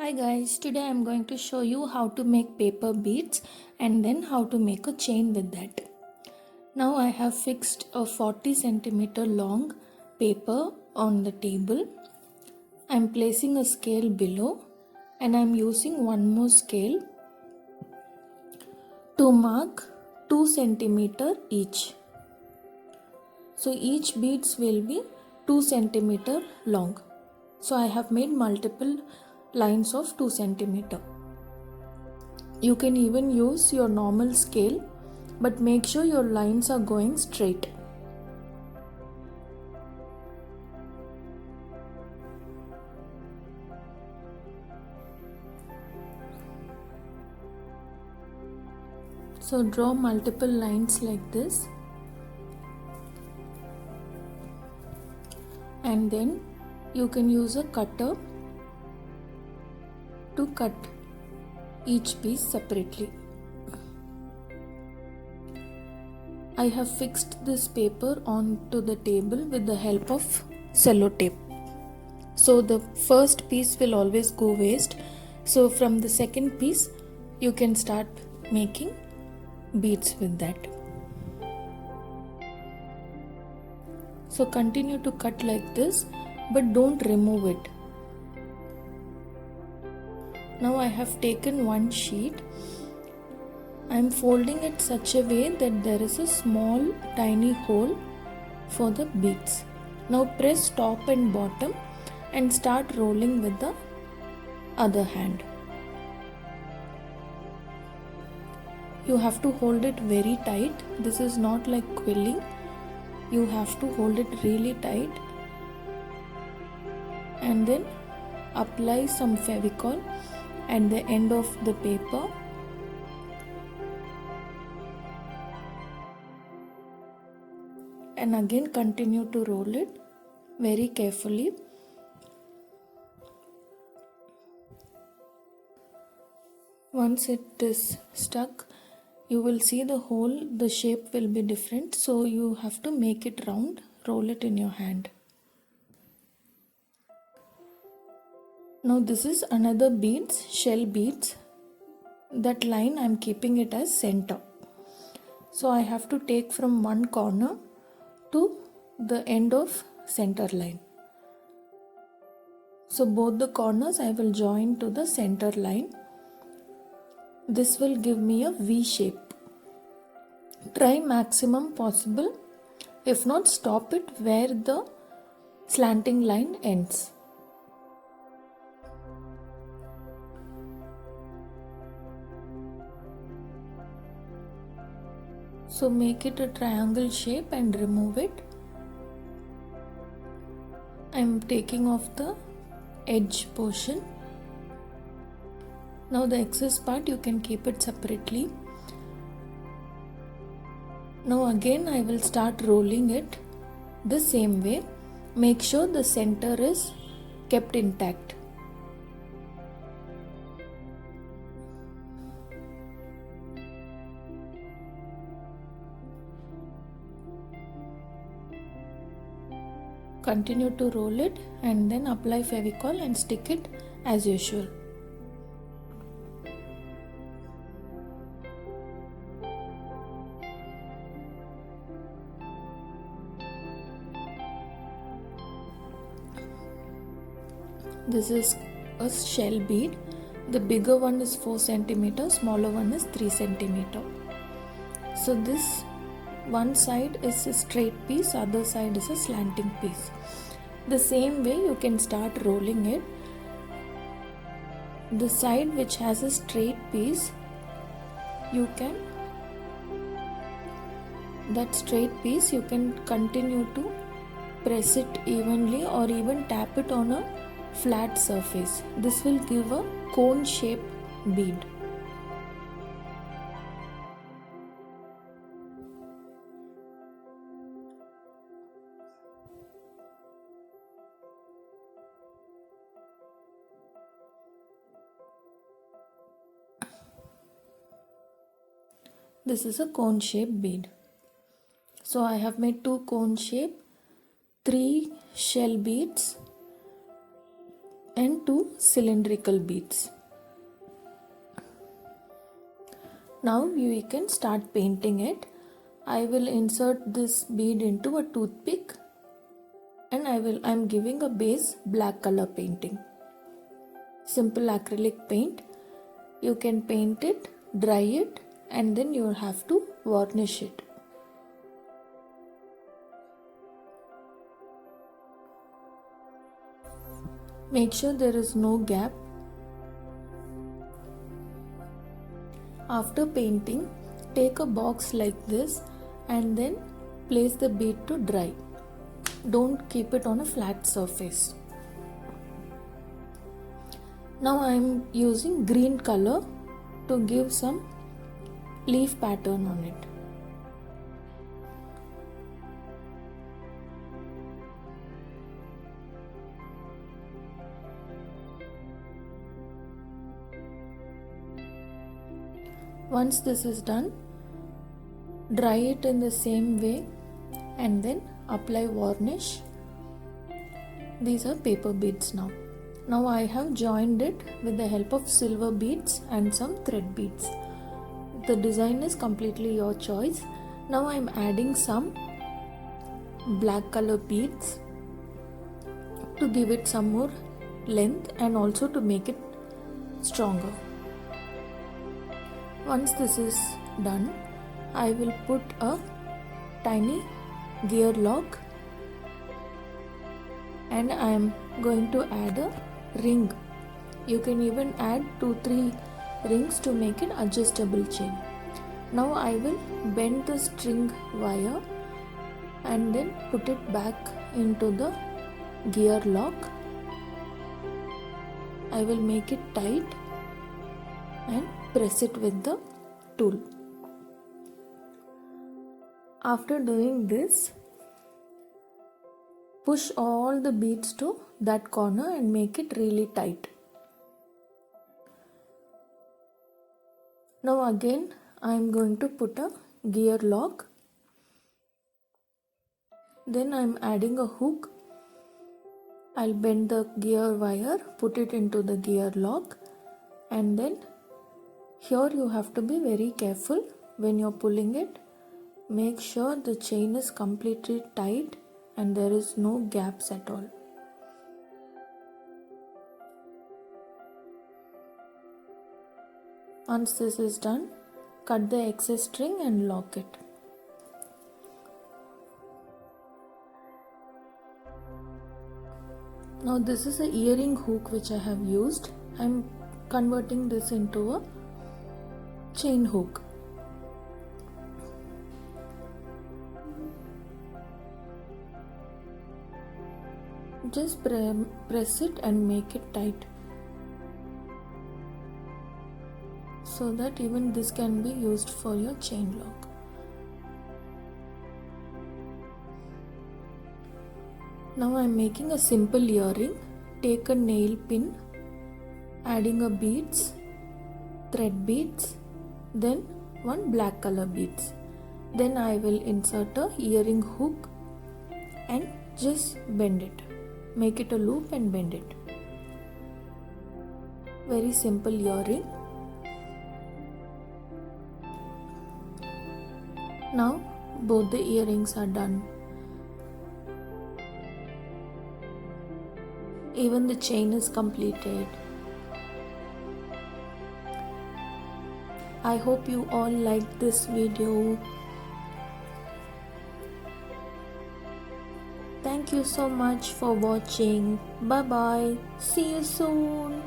Hi guys, today I am going to show you how to make paper beads and then how to make a chain with that. Now I have fixed a 40 centimeter long paper on the table. I am placing a scale below and I am using one more scale to mark 2 centimeter each. So each beads will be 2 centimeter long. So I have made multiple lines of 2 centimeter. You can even use your normal scale, but make sure your lines are going straight. So draw multiple lines like this, and then you can use a cutter to cut each piece separately. I have fixed this paper onto the table with the help of sellotape. So the first piece will always go waste. So from the second piece you can start making beads with that. So continue to cut like this, but don't remove it. Now I have taken one sheet. I am folding it such a way that there is a small tiny hole for the beads. Now press top and bottom and start rolling with the other hand. You have to hold it very tight. This is not like quilling. You have to hold it really tight and then apply some Fevicol at the end of the paper. And again continue to roll it very carefully. Once it is stuck, you will see the hole, the shape will be different, so you have to make it round, roll it in your hand. Now this is another beads, shell beads. That line I am keeping it as center. So I have to take from one corner to the end of center line. So both the corners I will join to the center line. This will give me a V shape. Try maximum possible. If not, stop it where the slanting line ends. So make it a triangle shape and remove it. I am taking off the edge portion. Now the excess part you can keep it separately. Now again I will start rolling it the same way. Make sure the center is kept intact. Continue to roll it and then apply Fevicol and stick it as usual. This is a shell bead. The bigger one is 4 cm, smaller one is 3 cm. So this one side is a straight piece, other side is a slanting piece. The same way you can start rolling it. The side which has a straight piece, that straight piece you can continue to press it evenly or even tap it on a flat surface. This will give a cone shape bead. This is a cone shape bead. So I have made 2 cone shape, 3 shell beads, and 2 cylindrical beads. Now we can start painting it. I will insert this bead into a toothpick and I'm giving a base black color painting. Simple acrylic paint. You can paint it, dry it, and then you have to varnish it. Make sure there is no gap. After painting, take a box like this and then place the bead to dry. Don't keep it on a flat surface. Now I am using green color to give some leaf pattern on it. Once this is done, dry it in the same way and then apply varnish. These are paper beads now. Now I have joined it with the help of silver beads and some thread beads. The design is completely your choice. Now I am adding some black color beads to give it some more length and also to make it stronger. Once this is done, I will put a tiny gear lock and I am going to add a ring. You can even add 2-3 rings to make it adjustable chain. Now I will bend the string wire and then put it back into the gear lock. I will make it tight and press it with the tool. After doing this, push all the beads to that corner and make it really tight. Now again I am going to put a gear lock. Then I am adding a hook. I'll bend the gear wire, put it into the gear lock, and then here you have to be very careful when you're pulling it. Make sure the chain is completely tight and there is no gaps at all. Once this is done, cut the excess string and lock it. Now this is a earring hook which I have used. I'm converting this into a chain hook. Just press it and make it tight so that even this can be used for your chain lock. Now I am making a simple earring. Take a nail pin, adding a beads, thread beads, then one black color beads. Then I will insert a earring hook and just bend it. Make it a loop and bend it. Very simple earring. Now both the earrings are done. Even the chain is completed. I hope you all liked this video. Thank you so much for watching. Bye bye. See you soon.